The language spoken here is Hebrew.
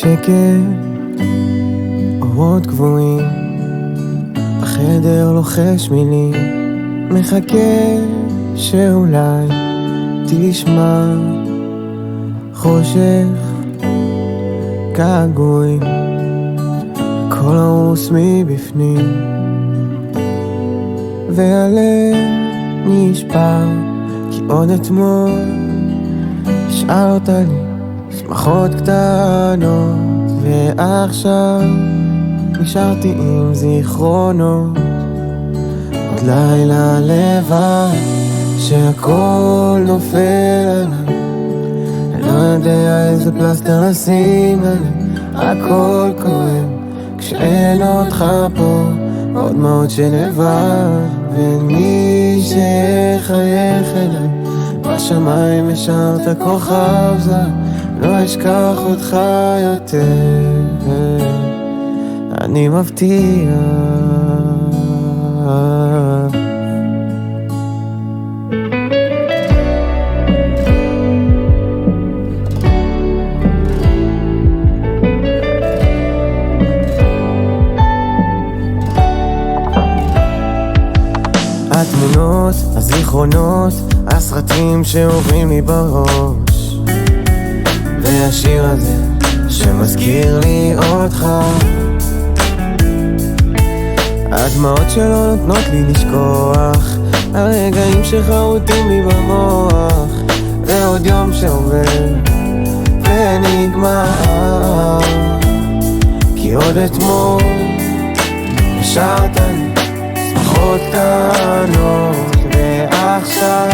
שקט, אורות גבוהים, החדר לוחש מילים, מחכה שאולי תשמע. חושך, געגועים, הכל הרוס מבפנים, והלב נשבר, כי עוד אתמול השארת לי שמחות קטנות, ועכשיו נשארתי עם זיכרונות. עוד לילה לבד שהכל נופל עליי, אני לא יודע איזה פלסטר לשים עליי, הכל כואב כשאין אותך פה, עוד מאוד שנבד, ומי שיחייך אליי בשמיים השארת כוכב זר, לא אשכח אותך יותר, אני מבטיח. התמונות, הזיכרונות, הסרטים שעוברים לי בראש, והשיר הזה שמזכיר לי אותך, הדמעות שלא נותנות לי לשכוח, הרגעים שחרוטים לי במוח, ועוד יום שעובר ונגמר, כי עוד אתמול השארת לי שמחות קטנות, ועכשיו